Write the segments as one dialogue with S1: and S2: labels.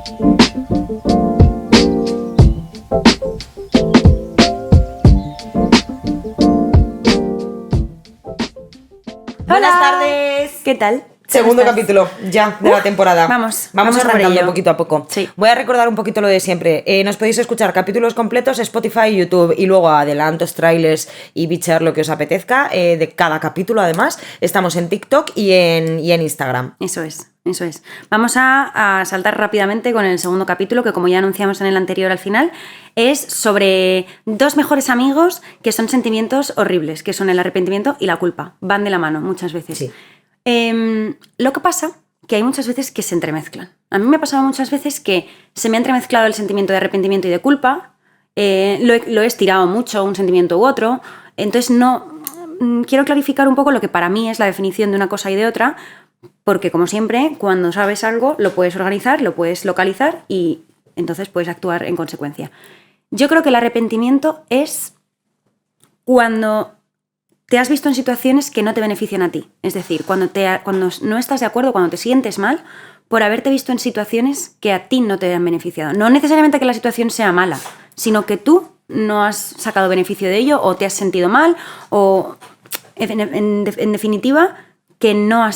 S1: Buenas tardes.
S2: ¿Qué tal?
S1: Segundo capítulo ya de la temporada.
S2: Vamos
S1: arrancando poquito a poco.
S2: Sí.
S1: Voy a recordar un poquito lo de siempre. Nos podéis escuchar capítulos completos Spotify, YouTube y luego adelantos, trailers y bichar lo que os apetezca de cada capítulo. Además, estamos en TikTok y en Instagram.
S2: Eso es. Vamos a saltar rápidamente con el segundo capítulo, que como ya anunciamos en el anterior al final, es sobre dos mejores amigos que son sentimientos horribles, que son el arrepentimiento y la culpa. Van de la mano muchas veces.
S1: Sí.
S2: Lo que pasa que hay muchas veces que se entremezclan. A mí me ha pasado muchas veces que se me ha entremezclado el sentimiento de arrepentimiento y de culpa, lo he estirado mucho, un sentimiento u otro, entonces quiero clarificar un poco lo que para mí es la definición de una cosa y de otra, porque como siempre, cuando sabes algo, lo puedes organizar, lo puedes localizar y entonces puedes actuar en consecuencia. Yo creo que el arrepentimiento es cuando te has visto en situaciones que no te benefician a ti. Es decir, cuando no estás de acuerdo, cuando te sientes mal por haberte visto en situaciones que a ti no te han beneficiado. No necesariamente que la situación sea mala, sino que tú no has sacado beneficio de ello o te has sentido mal o, en definitiva, que no ha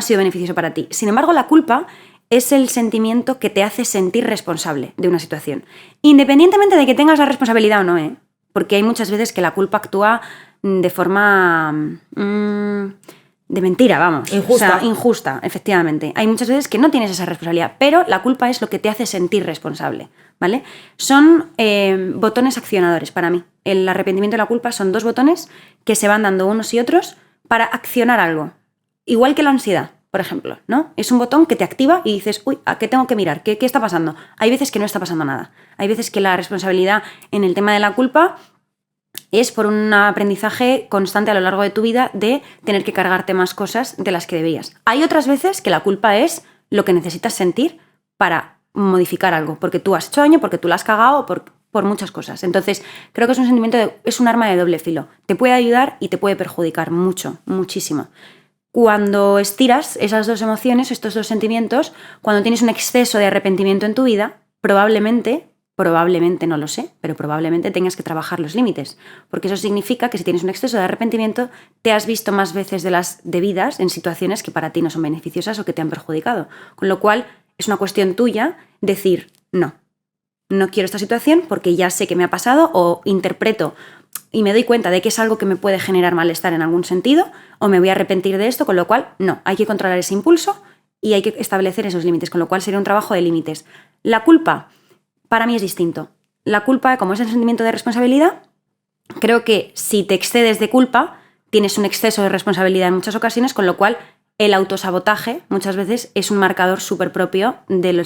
S2: sido beneficioso para ti. Sin embargo, la culpa es el sentimiento que te hace sentir responsable de una situación. Independientemente de que tengas la responsabilidad o no, porque hay muchas veces que la culpa actúa de forma de mentira, vamos.
S1: Injusta.
S2: O sea, injusta, efectivamente. Hay muchas veces que no tienes esa responsabilidad, pero la culpa es lo que te hace sentir responsable, ¿vale? Son botones accionadores para mí. El arrepentimiento y la culpa son dos botones que se van dando unos y otros para accionar algo. Igual que la ansiedad, por ejemplo, ¿no? Es un botón que te activa y dices, uy, ¿a qué tengo que mirar? ¿Qué está pasando? Hay veces que no está pasando nada. Hay veces que la responsabilidad en el tema de la culpa es por un aprendizaje constante a lo largo de tu vida de tener que cargarte más cosas de las que debías. Hay otras veces que la culpa es lo que necesitas sentir para modificar algo, porque tú has hecho daño, porque tú la has cagado, por muchas cosas. Entonces, creo que es un sentimiento, es un arma de doble filo. Te puede ayudar y te puede perjudicar mucho, muchísimo. Cuando estiras esas dos emociones, estos dos sentimientos, cuando tienes un exceso de arrepentimiento en tu vida, probablemente no lo sé, pero probablemente tengas que trabajar los límites, porque eso significa que si tienes un exceso de arrepentimiento, te has visto más veces de las debidas en situaciones que para ti no son beneficiosas o que te han perjudicado. Con lo cual, es una cuestión tuya decir, no quiero esta situación porque ya sé que me ha pasado o interpreto y me doy cuenta de que es algo que me puede generar malestar en algún sentido o me voy a arrepentir de esto, con lo cual, no, hay que controlar ese impulso y hay que establecer esos límites, con lo cual sería un trabajo de límites. La culpa, para mí es distinto. La culpa, como es el sentimiento de responsabilidad, creo que si te excedes de culpa, tienes un exceso de responsabilidad en muchas ocasiones, con lo cual el autosabotaje muchas veces es un marcador súper propio del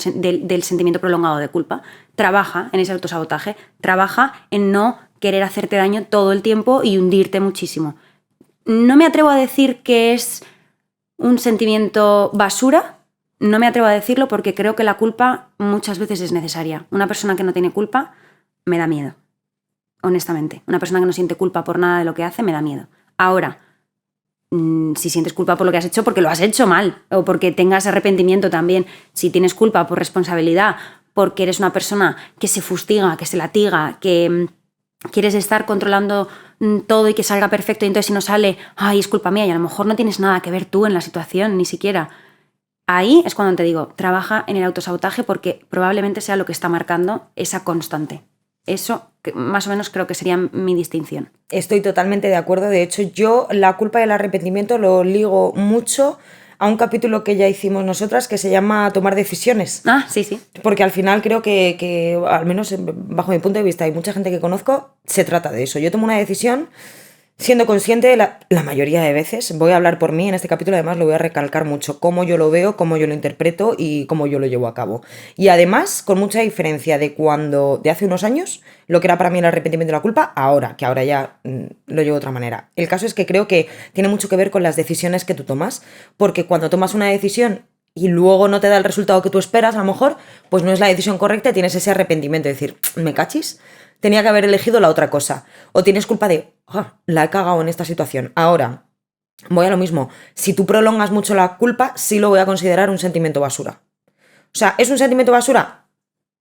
S2: sentimiento prolongado de culpa. Trabaja en ese autosabotaje, trabaja en no querer hacerte daño todo el tiempo y hundirte muchísimo. No me atrevo a decir que es un sentimiento basura, no me atrevo a decirlo porque creo que la culpa muchas veces es necesaria. Una persona que no tiene culpa me da miedo, honestamente. Una persona que no siente culpa por nada de lo que hace me da miedo. Ahora, si sientes culpa por lo que has hecho, porque lo has hecho mal, o porque tengas arrepentimiento también. Si tienes culpa por responsabilidad, porque eres una persona que se fustiga, que se latiga, que quieres estar controlando todo y que salga perfecto, y entonces si no sale, ay, es culpa mía, y a lo mejor no tienes nada que ver tú en la situación, ni siquiera. Ahí es cuando te digo, trabaja en el autosabotaje porque probablemente sea lo que está marcando esa constante. Eso más o menos creo que sería mi distinción.
S1: Estoy totalmente de acuerdo. De hecho, yo la culpa y el arrepentimiento lo ligo mucho a un capítulo que ya hicimos nosotras que se llama Tomar decisiones.
S2: Ah, sí.
S1: Porque al final creo que al menos bajo mi punto de vista y mucha gente que conozco, se trata de eso. Yo tomo una decisión siendo consciente la mayoría de veces. Voy a hablar por mí en este capítulo, además lo voy a recalcar mucho, cómo yo lo veo, cómo yo lo interpreto y cómo yo lo llevo a cabo. Y además, con mucha diferencia de hace unos años, lo que era para mí el arrepentimiento y la culpa, ahora, que ahora ya lo llevo de otra manera. El caso es que creo que tiene mucho que ver con las decisiones que tú tomas, porque cuando tomas una decisión y luego no te da el resultado que tú esperas, a lo mejor, pues no es la decisión correcta y tienes ese arrepentimiento de decir, ¿me cachis? Tenía que haber elegido la otra cosa. O tienes culpa de, la he cagado en esta situación. Ahora, voy a lo mismo. Si tú prolongas mucho la culpa, sí lo voy a considerar un sentimiento basura. O sea, ¿es un sentimiento basura?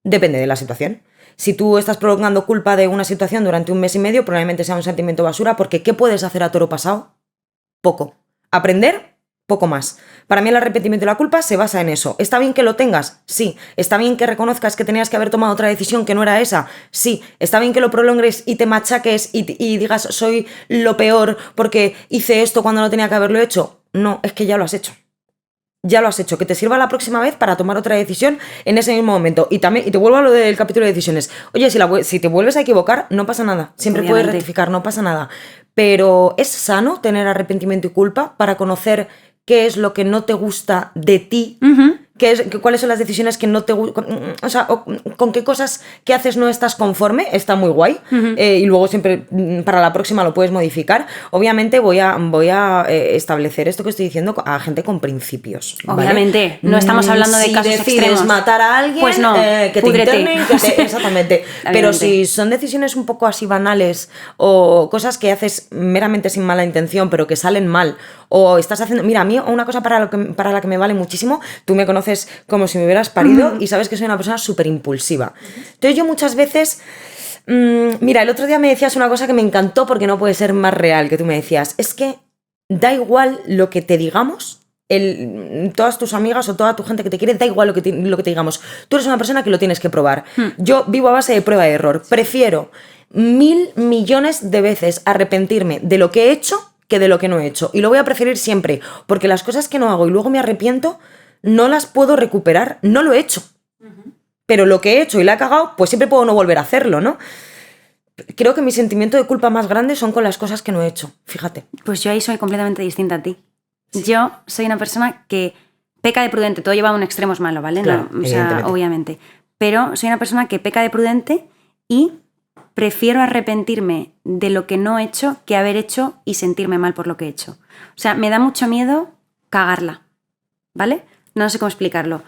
S1: Depende de la situación. Si tú estás prolongando culpa de una situación durante 1 mes y medio, probablemente sea un sentimiento basura, porque ¿qué puedes hacer a toro pasado? Poco. Aprender, poco más. Para mí el arrepentimiento y la culpa se basa en eso. ¿Está bien que lo tengas? Sí. ¿Está bien que reconozcas que tenías que haber tomado otra decisión que no era esa? Sí. ¿Está bien que lo prolongues y te machaques y digas soy lo peor porque hice esto cuando no tenía que haberlo hecho? No, es que ya lo has hecho. Ya lo has hecho, que te sirva la próxima vez para tomar otra decisión en ese mismo momento. Y te vuelvo a lo del capítulo de decisiones. Oye, si te vuelves a equivocar, no pasa nada. Siempre puedes rectificar, no pasa nada. Pero es sano tener arrepentimiento y culpa para conocer qué es lo que no te gusta de ti, cuáles son las decisiones que no te gustan, o sea, con qué cosas que haces no estás conforme, está muy guay. Y luego siempre para la próxima lo puedes modificar. Obviamente voy a establecer esto que estoy diciendo a gente con principios, ¿vale?
S2: Obviamente, no estamos hablando de casos extremos.
S1: Matar a alguien,
S2: pues no,
S1: que te internen, exactamente. Pero si son decisiones un poco así banales o cosas que haces meramente sin mala intención pero que salen mal, o estás haciendo... Mira, a mí una cosa para la que me vale muchísimo, tú me conoces como si me hubieras parido y sabes que soy una persona súper impulsiva. Entonces yo muchas veces... mira, el otro día me decías una cosa que me encantó porque no puede ser más real, que tú me decías, es que da igual lo que te digamos, todas tus amigas o toda tu gente que te quiere, da igual lo que te digamos. Tú eres una persona que lo tienes que probar. Yo vivo a base de prueba y error. Prefiero 1000 millones de veces arrepentirme de lo que he hecho que de lo que no he hecho. Y lo voy a preferir siempre, porque las cosas que no hago y luego me arrepiento, no las puedo recuperar. No lo he hecho. Pero lo que he hecho y la he cagado, pues siempre puedo no volver a hacerlo, ¿no? Creo que mi sentimiento de culpa más grande son con las cosas que no he hecho, fíjate.
S2: Pues yo ahí soy completamente distinta a ti. Sí. Yo soy una persona que peca de prudente, todo lleva a un extremo es malo, ¿vale?
S1: Claro,
S2: no, o sea, obviamente. Pero soy una persona que peca de prudente y prefiero arrepentirme de lo que no he hecho que haber hecho y sentirme mal por lo que he hecho. O sea, me da mucho miedo cagarla, ¿vale? No sé cómo explicarlo.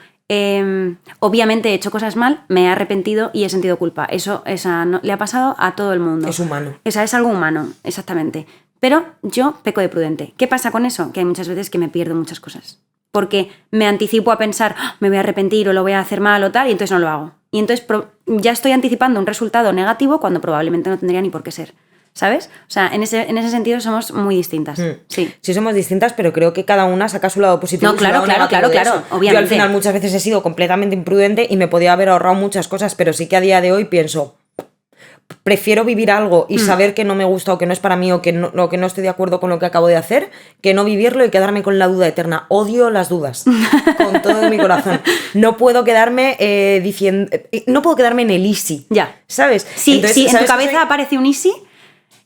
S2: Obviamente he hecho cosas mal, me he arrepentido y he sentido culpa. Eso le ha pasado a todo el mundo.
S1: Es humano.
S2: Es algo humano, exactamente. Pero yo peco de prudente. ¿Qué pasa con eso? Que hay muchas veces que me pierdo muchas cosas. Porque me anticipo a pensar, me voy a arrepentir o lo voy a hacer mal o tal, y entonces no lo hago. Y entonces ya estoy anticipando un resultado negativo cuando probablemente no tendría ni por qué ser. ¿Sabes? O sea, en ese sentido somos muy distintas. Sí.
S1: Sí, somos distintas, pero creo que cada una saca su lado positivo.
S2: No, claro, obviamente.
S1: Yo al final muchas veces he sido completamente imprudente y me podía haber ahorrado muchas cosas, pero sí que a día de hoy pienso, prefiero vivir algo y saber que no me gusta o que no es para mí o que no estoy de acuerdo con lo que acabo de hacer, que no vivirlo y quedarme con la duda eterna. Odio las dudas con todo mi corazón. No puedo quedarme no puedo quedarme en el easy.
S2: Ya.
S1: ¿Sabes?
S2: Sí, entonces, sí, en tu cabeza aparece un easy.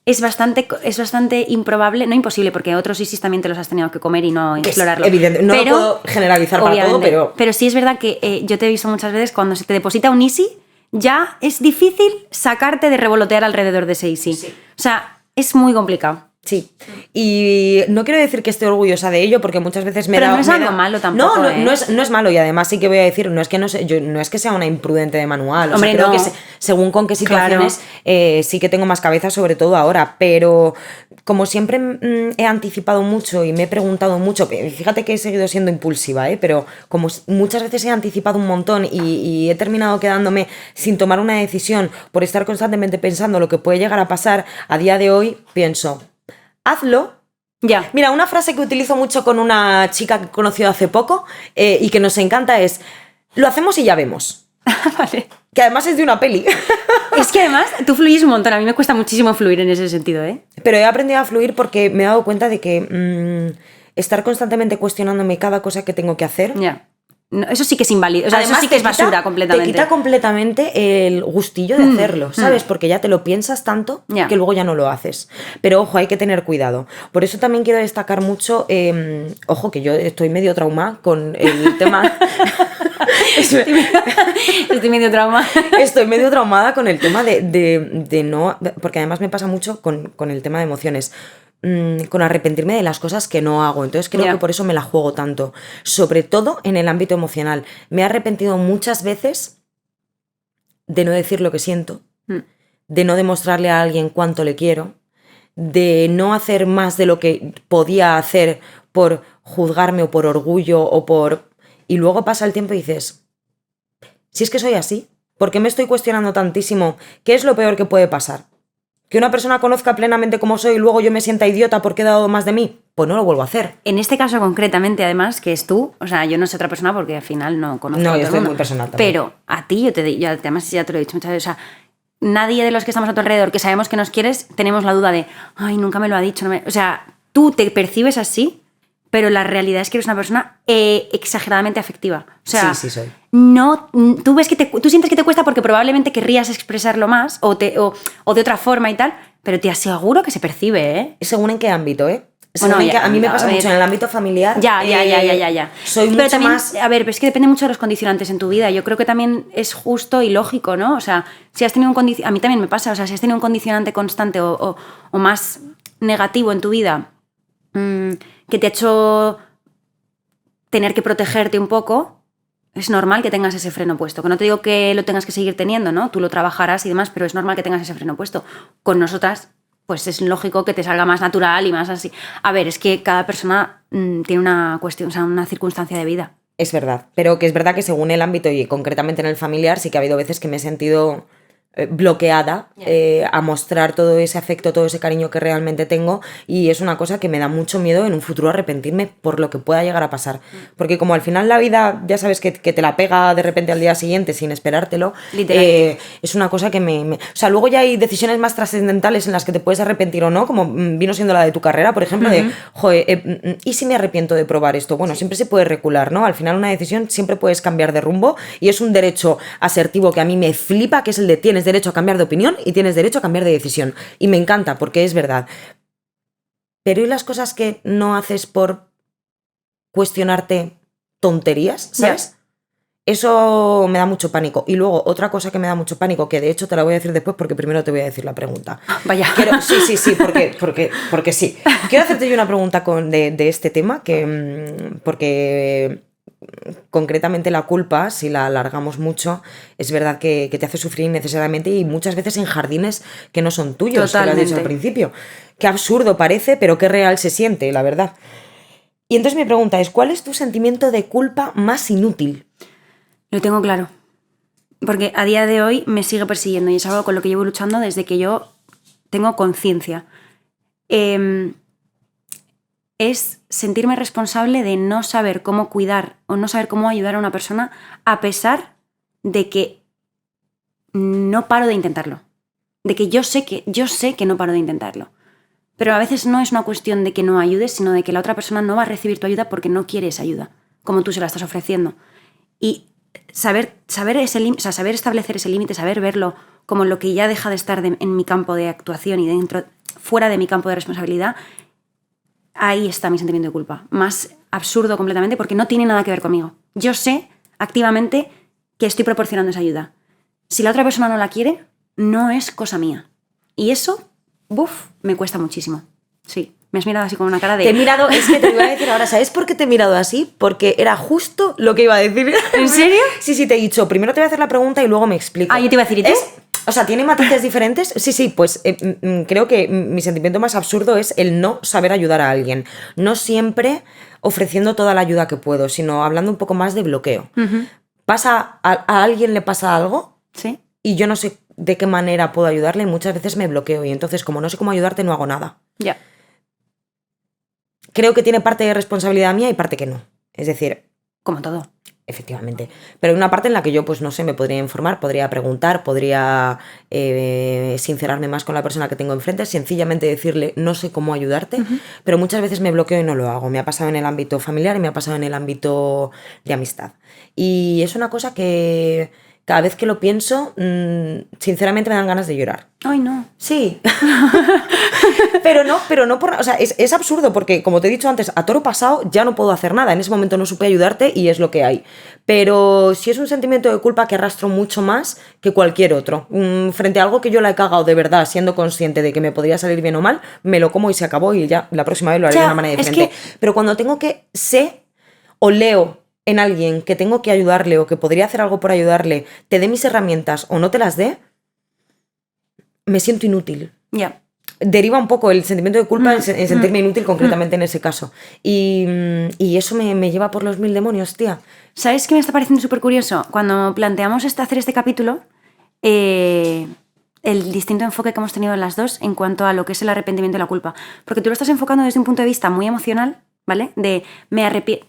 S2: Es bastante improbable, no imposible, porque otros ISIS también te los has tenido que comer y no explorarlo.
S1: Evidente, no lo puedo generalizar para todo, pero...
S2: Pero sí es verdad que yo te he visto muchas veces cuando se te deposita un ISI, ya es difícil sacarte de revolotear alrededor de ese ISI. Sí. O sea, es muy complicado.
S1: Sí, y no quiero decir que esté orgullosa de ello porque muchas veces
S2: Pero no es algo malo tampoco.
S1: No es malo, y además sí que voy a decir, no es que sea una imprudente de manual.
S2: Hombre,
S1: creo que según con qué situaciones sí que tengo más cabeza, sobre todo ahora, pero como siempre he anticipado mucho y me he preguntado mucho, fíjate que he seguido siendo impulsiva, pero como muchas veces he anticipado un montón y he terminado quedándome sin tomar una decisión por estar constantemente pensando lo que puede llegar a pasar, a día de hoy pienso... Hazlo.
S2: Ya.
S1: Mira, una frase que utilizo mucho con una chica que he conocido hace poco y que nos encanta es: lo hacemos y ya vemos.
S2: Vale.
S1: Que además es de una peli.
S2: Es que además tú fluyes un montón. A mí me cuesta muchísimo fluir en ese sentido, ¿eh?
S1: Pero he aprendido a fluir porque me he dado cuenta de que estar constantemente cuestionándome cada cosa que tengo que hacer...
S2: Ya. No, eso sí que es inválido. O sea,
S1: además,
S2: eso sí que es basura completamente.
S1: Te quita completamente el gustillo de hacerlo, ¿sabes? Porque ya te lo piensas tanto que luego ya no lo haces. Pero ojo, hay que tener cuidado. Por eso también quiero destacar mucho, ojo, que yo estoy medio traumada con el tema...
S2: Estoy medio traumada.
S1: Estoy medio traumada con el tema de no... Porque además me pasa mucho con el tema de emociones. Con arrepentirme de las cosas que no hago. Entonces creo que por eso me la juego tanto. Sobre todo en el ámbito emocional. Me he arrepentido muchas veces de no decir lo que siento, de no demostrarle a alguien cuánto le quiero, de no hacer más de lo que podía hacer por juzgarme o por orgullo o por... Y luego pasa el tiempo y dices, Si es que soy así, ¿por qué me estoy cuestionando tantísimo? ¿Qué es lo peor que puede pasar? ¿Que una persona conozca plenamente cómo soy y luego yo me sienta idiota porque he dado más de mí? Pues no lo vuelvo a hacer.
S2: En este caso concretamente, además, que es tú, o sea, yo no soy otra persona porque al final no conozco a todo
S1: No, yo
S2: el
S1: estoy
S2: mundo.
S1: muy personal también.
S2: Pero a ti, además ya te lo he dicho muchas veces, o sea, nadie de los que estamos a tu alrededor que sabemos que nos quieres, tenemos la duda de, ay, nunca me lo ha dicho. O sea, tú te percibes así, pero la realidad es que eres una persona exageradamente afectiva. O sea,
S1: sí soy.
S2: No, tú ves que tú sientes que te cuesta porque probablemente querrías expresarlo más o de otra forma y tal, pero te aseguro que se percibe, ¿eh?
S1: Según en qué ámbito, ¿eh?
S2: Bueno,
S1: Según a mí me pasa mucho en el ámbito familiar.
S2: Ya.
S1: Soy
S2: pero
S1: mucho
S2: también,
S1: más...
S2: a ver, es que depende mucho de los condicionantes en tu vida. Yo creo que también es justo y lógico, ¿no? O sea, si has tenido a mí también me pasa, o sea, si has tenido un condicionante constante o más negativo en tu vida que te ha hecho tener que protegerte un poco, es normal que tengas ese freno puesto. Que no te digo que lo tengas que seguir teniendo, ¿no? Tú lo trabajarás y demás, pero es normal que tengas ese freno puesto. Con nosotras, pues es lógico que te salga más natural y más así. A ver, es que cada persona tiene una cuestión, o sea, una circunstancia de vida.
S1: Es verdad, pero que es verdad que según el ámbito y concretamente en el familiar sí que ha habido veces que me he sentido bloqueada a mostrar todo ese afecto, todo ese cariño que realmente tengo, y es una cosa que me da mucho miedo en un futuro arrepentirme por lo que pueda llegar a pasar, porque como al final la vida ya sabes que te la pega de repente al día siguiente sin esperártelo, es una cosa que o sea, luego ya hay decisiones más trascendentales en las que te puedes arrepentir o no, como vino siendo la de tu carrera, por ejemplo, de, joder, ¿y si me arrepiento de probar esto? Bueno, siempre se puede recular, ¿no? Al final una decisión siempre puedes cambiar de rumbo y es un derecho asertivo que a mí me flipa, que es el de tienes derecho a cambiar de opinión y tienes derecho a cambiar de decisión. Y me encanta porque es verdad. Pero ¿y las cosas que no haces por cuestionarte tonterías, ¿sabes? Eso me da mucho pánico. Y luego otra cosa que me da mucho pánico, que de hecho te la voy a decir después porque primero te voy a decir la pregunta.
S2: Vaya.
S1: Sí, porque sí. Quiero hacerte yo una pregunta de este tema, porque concretamente la culpa, si la alargamos mucho, es verdad que te hace sufrir innecesariamente y muchas veces en jardines que no son tuyos, que lo has dicho al principio. Qué absurdo parece, pero qué real se siente, la verdad. Y entonces mi pregunta es, ¿cuál es tu sentimiento de culpa más inútil?
S2: Lo tengo claro, porque a día de hoy me sigue persiguiendo y es algo con lo que llevo luchando desde que yo tengo conciencia. Es sentirme responsable de no saber cómo cuidar o no saber cómo ayudar a una persona a pesar de que no paro de intentarlo. De que yo sé que no paro de intentarlo. Pero a veces no es una cuestión de que no ayudes, sino de que la otra persona no va a recibir tu ayuda porque no quiere esa ayuda, como tú se la estás ofreciendo. Y saber establecer ese límite, saber verlo como lo que ya deja de estar en mi campo de actuación y fuera de mi campo de responsabilidad, ahí está mi sentimiento de culpa. Más absurdo completamente porque no tiene nada que ver conmigo. Yo sé activamente que estoy proporcionando esa ayuda. Si la otra persona no la quiere, no es cosa mía. Y eso, me cuesta muchísimo. Sí. Me has mirado así con una cara de...
S1: Te he mirado, es que te iba a decir ahora, ¿sabes por qué te he mirado así? Porque era justo lo que iba a decir.
S2: ¿En serio?
S1: Sí, te he dicho, primero te voy a hacer la pregunta y luego me explico.
S2: Ah, yo te iba a decir, ¿y tú?
S1: O sea, ¿tiene matices diferentes? Sí, pues creo que mi sentimiento más absurdo es el no saber ayudar a alguien. No siempre ofreciendo toda la ayuda que puedo, sino hablando un poco más de bloqueo. ¿A alguien le pasa algo?
S2: Sí.
S1: Y yo no sé de qué manera puedo ayudarle y muchas veces me bloqueo y entonces como no sé cómo ayudarte no hago nada.
S2: Ya.
S1: Creo que tiene parte de responsabilidad mía y parte que no. Es decir...
S2: Como todo.
S1: Efectivamente. Pero hay una parte en la que yo, pues no sé, me podría informar, podría preguntar, podría sincerarme más con la persona que tengo enfrente, sencillamente decirle, no sé cómo ayudarte, pero muchas veces me bloqueo y no lo hago. Me ha pasado en el ámbito familiar y me ha pasado en el ámbito de amistad. Y es una cosa que cada vez que lo pienso, sinceramente me dan ganas de llorar.
S2: Ay, no.
S1: Sí. pero no por... O sea, es absurdo porque, como te he dicho antes, a toro pasado ya no puedo hacer nada. En ese momento no supe ayudarte y es lo que hay. Pero sí es un sentimiento de culpa que arrastro mucho más que cualquier otro. Frente a algo que yo la he cagado de verdad, siendo consciente de que me podría salir bien o mal, me lo como y se acabó y ya la próxima vez lo haré de una manera diferente. Pero cuando tengo que o leo en alguien que tengo que ayudarle o que podría hacer algo por ayudarle, te dé mis herramientas o no te las dé, me siento inútil.
S2: Ya.
S1: deriva un poco el sentimiento de culpa en sentirme inútil concretamente en ese caso. Y eso me lleva por los mil demonios, tía.
S2: ¿Sabes qué me está pareciendo súper curioso? Cuando planteamos hacer este capítulo, el distinto enfoque que hemos tenido en las dos en cuanto a lo que es el arrepentimiento y la culpa. Porque tú lo estás enfocando desde un punto de vista muy emocional, ¿vale? De me arrepiento...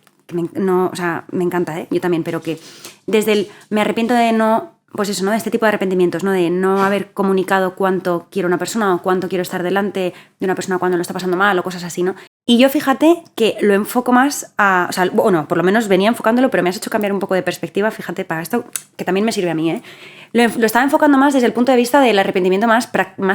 S2: No, o sea, me encanta, ¿eh? Yo también, pero que desde el me arrepiento de no... Pues eso, ¿no? Este tipo de arrepentimientos, ¿no? De no haber comunicado cuánto quiero una persona o cuánto quiero estar delante de una persona cuando lo está pasando mal o cosas así, ¿no? Y yo fíjate que lo enfoco más a... O sea, bueno, por lo menos venía enfocándolo, pero me has hecho cambiar un poco de perspectiva, fíjate, para esto, que también me sirve a mí, ¿eh? Lo estaba enfocando más desde el punto de vista del arrepentimiento más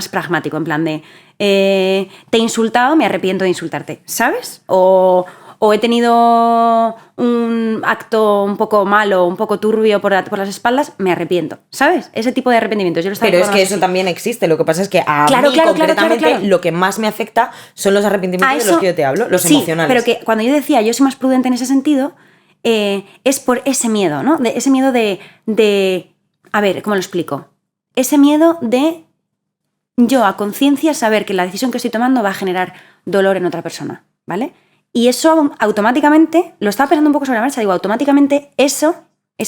S2: pragmático, en plan de... te he insultado, me arrepiento de insultarte, ¿sabes? O he tenido un acto un poco malo, un poco turbio por las espaldas, me arrepiento, ¿sabes? Ese tipo de arrepentimientos.
S1: Pero es que eso también existe. Lo que pasa es que a mí concretamente lo que más me afecta son los arrepentimientos de los que yo te hablo, los emocionales.
S2: Pero que cuando yo decía yo soy más prudente en ese sentido, es por ese miedo, ¿no? Ese miedo de... A ver, ¿cómo lo explico? Ese miedo de yo a conciencia saber que la decisión que estoy tomando va a generar dolor en otra persona, ¿vale? Y eso automáticamente, lo estaba pensando un poco sobre la marcha, digo, automáticamente esa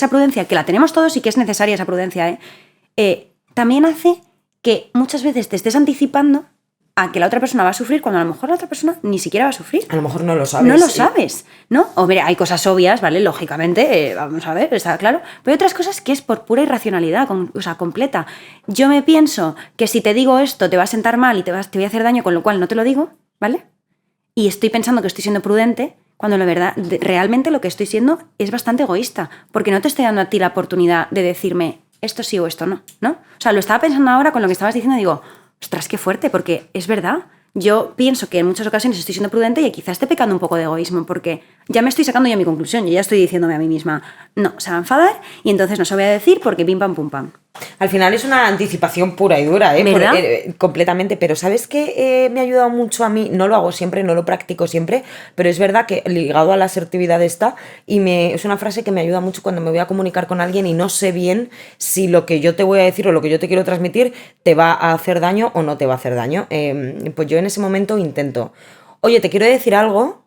S2: prudencia, que la tenemos todos y que es necesaria esa prudencia, también hace que muchas veces te estés anticipando a que la otra persona va a sufrir cuando a lo mejor la otra persona ni siquiera va a sufrir.
S1: A lo mejor no lo sabes.
S2: No lo sabes, ¿no? O mira, hay cosas obvias, ¿vale? Lógicamente, vamos a ver, está claro. Pero hay otras cosas que es por pura irracionalidad, o sea, completa. Yo me pienso que si te digo esto te va a sentar mal y te voy a hacer daño, con lo cual no te lo digo, ¿vale? Y estoy pensando que estoy siendo prudente cuando la verdad, realmente lo que estoy siendo es bastante egoísta, porque no te estoy dando a ti la oportunidad de decirme esto sí o esto no, ¿no? O sea, lo estaba pensando ahora con lo que estabas diciendo y digo, ostras, qué fuerte, porque es verdad. Yo pienso que en muchas ocasiones estoy siendo prudente y quizás esté pecando un poco de egoísmo, porque ya me estoy sacando yo mi conclusión, yo ya estoy diciéndome a mí misma, no, se va a enfadar y entonces no se lo voy a decir porque pim pam pum pam.
S1: Al final es una anticipación pura y dura, completamente, pero ¿sabes qué me ha ayudado mucho a mí? No lo hago siempre, no lo practico siempre, pero es verdad que ligado a la asertividad está, es una frase que me ayuda mucho cuando me voy a comunicar con alguien y no sé bien si lo que yo te voy a decir o lo que yo te quiero transmitir te va a hacer daño o no te va a hacer daño. Pues yo en ese momento intento, oye, te quiero decir algo,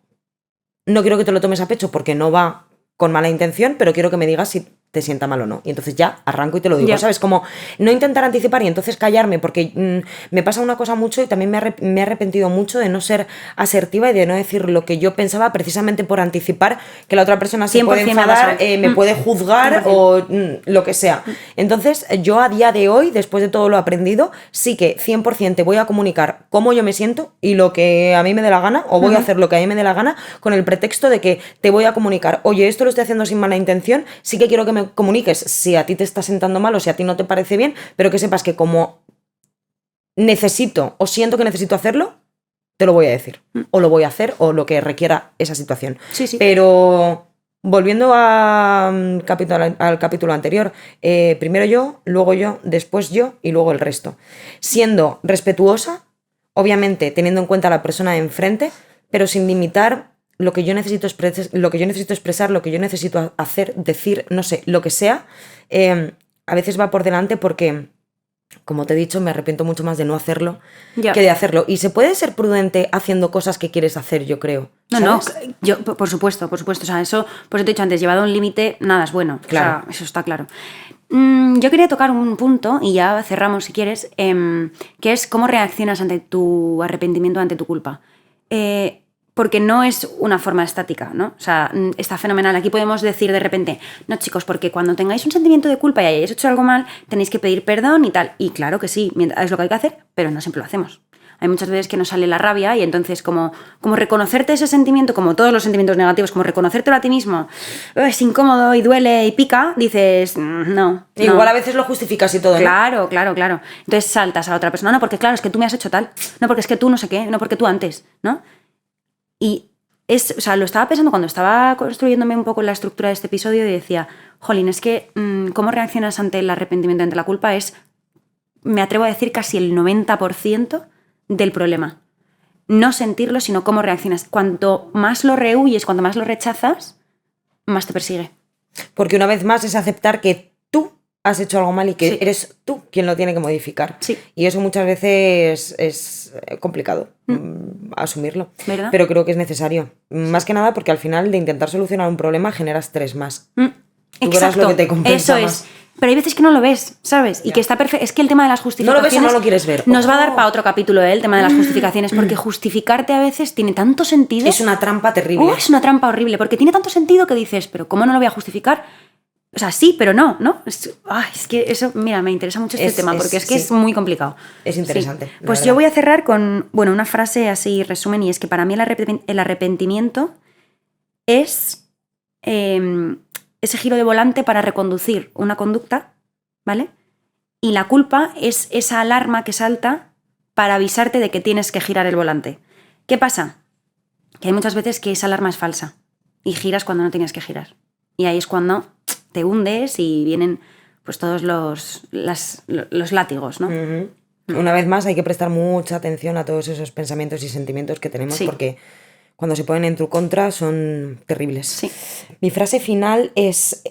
S1: no quiero que te lo tomes a pecho porque no va con mala intención, pero quiero que me digas si te sienta mal o no. Y entonces ya arranco y te lo digo, ¿sabes? Como no intentar anticipar y entonces callarme, porque me pasa una cosa mucho y también me he arrepentido mucho de no ser asertiva y de no decir lo que yo pensaba precisamente por anticipar que la otra persona se puede enfadar, me puede juzgar 100%. O lo que sea. Entonces yo a día de hoy, después de todo lo aprendido, sí que 100% te voy a comunicar cómo yo me siento y lo que a mí me dé la gana, o voy a hacer lo que a mí me dé la gana con el pretexto de que te voy a comunicar, oye, esto lo estoy haciendo sin mala intención, sí que quiero que me comuniques si a ti te está sentando mal o si a ti no te parece bien, pero que sepas que como necesito o siento que necesito hacerlo, te lo voy a decir, o lo voy a hacer, o lo que requiera esa situación.
S2: Sí.
S1: Pero volviendo al capítulo anterior, primero yo, luego yo, después yo y luego el resto. Siendo respetuosa, obviamente teniendo en cuenta a la persona de enfrente, pero sin limitar lo que yo necesito expresar, lo que yo necesito hacer, decir, no sé, lo que sea, a veces va por delante porque, como te he dicho, me arrepiento mucho más de no hacerlo que de hacerlo. Y se puede ser prudente haciendo cosas que quieres hacer, yo creo.
S2: ¿Sabes? No, yo, por supuesto. O sea, eso, pues te he dicho antes, llevado a un límite, nada es bueno.
S1: Claro.
S2: O sea, eso está claro. Yo quería tocar un punto, y ya cerramos si quieres, que es cómo reaccionas ante tu arrepentimiento, ante tu culpa. Porque no es una forma estática, ¿no? O sea, está fenomenal. Aquí podemos decir de repente, no, chicos, porque cuando tengáis un sentimiento de culpa y hayáis hecho algo mal, tenéis que pedir perdón y tal. Y claro que sí, es lo que hay que hacer, pero no siempre lo hacemos. Hay muchas veces que nos sale la rabia y entonces como reconocerte ese sentimiento, como todos los sentimientos negativos, como reconocértelo a ti mismo, es incómodo y duele y pica, dices, no.
S1: Igual a veces lo justificas y todo, ¿no?
S2: Claro. Entonces saltas a la otra persona, no, porque claro, es que tú me has hecho tal, no, porque es que tú no sé qué, no, porque tú antes, ¿no? Y o sea, lo estaba pensando cuando estaba construyéndome un poco la estructura de este episodio y decía, jolín, es que cómo reaccionas ante el arrepentimiento, ante la culpa es, me atrevo a decir, casi el 90% del problema. No sentirlo, sino cómo reaccionas. Cuanto más lo rehuyes, cuanto más lo rechazas, más te persigue.
S1: Porque una vez más es aceptar que tú has hecho algo mal y que
S2: Sí.
S1: eres tú quien lo tiene que modificar.
S2: Sí.
S1: Y eso muchas veces es complicado asumirlo.
S2: ¿Verdad?
S1: Pero creo que es necesario. Más que nada porque al final de intentar solucionar un problema generas estrés más. Tú verás lo que te compensa
S2: eso
S1: más.
S2: es. Pero hay veces que no lo ves, ¿sabes? Y que está perfecto. Es que el tema de las justificaciones...
S1: ¿No lo ves o no lo quieres ver?
S2: Nos va a dar
S1: ¡Oh!
S2: para otro capítulo, el tema de las justificaciones, porque justificarte a veces tiene tanto sentido...
S1: Es una trampa terrible.
S2: Es una trampa horrible, porque tiene tanto sentido que dices, pero ¿cómo no lo voy a justificar? O sea, sí, pero no, ¿no? Es que eso, mira, me interesa mucho este tema, porque es que
S1: sí.
S2: es muy complicado.
S1: Es interesante,
S2: Sí.
S1: la
S2: Pues
S1: verdad.
S2: yo voy a cerrar con, bueno, una frase así, resumen, y es que para mí el arrepentimiento es ese giro de volante para reconducir una conducta, ¿vale? Y la culpa es esa alarma que salta para avisarte de que tienes que girar el volante. ¿Qué pasa? Que hay muchas veces que esa alarma es falsa y giras cuando no tienes que girar. Y ahí es cuando te hundes y vienen pues todos los látigos, ¿no?
S1: Una vez más hay que prestar mucha atención a todos esos pensamientos y sentimientos que tenemos
S2: Sí.
S1: porque cuando se ponen en tu contra son terribles.
S2: Sí.
S1: Mi frase final es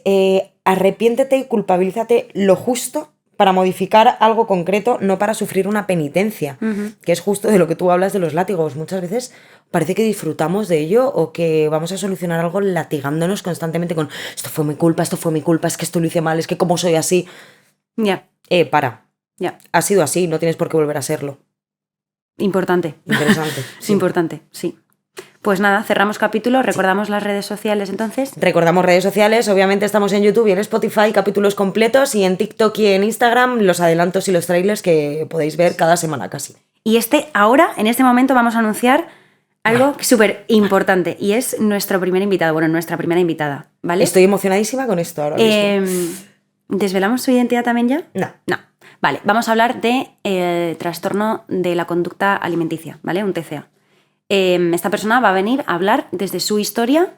S1: arrepiéntete y culpabilízate lo justo para modificar algo concreto, no para sufrir una penitencia, que es justo de lo que tú hablas de los látigos. Muchas veces parece que disfrutamos de ello o que vamos a solucionar algo latigándonos constantemente con esto fue mi culpa, es que esto lo hice mal, es que como soy así.
S2: Ya,
S1: Para.
S2: ya.
S1: Ha sido así, no tienes por qué volver a serlo.
S2: Importante.
S1: Interesante. Sí.
S2: Importante, sí. Pues nada, cerramos capítulo, recordamos las redes sociales entonces.
S1: Recordamos redes sociales, obviamente estamos en YouTube y en Spotify, capítulos completos, y en TikTok y en Instagram los adelantos y los trailers que podéis ver cada semana casi.
S2: Y ahora, en este momento, vamos a anunciar algo súper importante y es nuestro primer invitado, bueno, nuestra primera invitada, ¿vale?
S1: Estoy emocionadísima con esto ahora mismo.
S2: ¿Desvelamos su identidad también ya?
S1: No.
S2: Vale, vamos a hablar de trastorno de la conducta alimenticia, ¿vale? Un TCA. Esta persona va a venir a hablar desde su historia,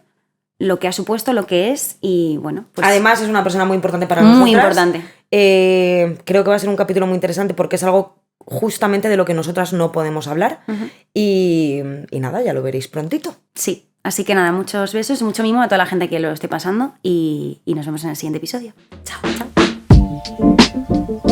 S2: lo que ha supuesto, lo que es y bueno, pues...
S1: Además es una persona muy importante para nosotras.
S2: Muy importante.
S1: Creo que va a ser un capítulo muy interesante porque es algo justamente de lo que nosotras no podemos hablar. Y nada, ya lo veréis prontito.
S2: Sí, así que nada, muchos besos, mucho mimo a toda la gente que lo esté pasando y nos vemos en el siguiente episodio. Chao, chao.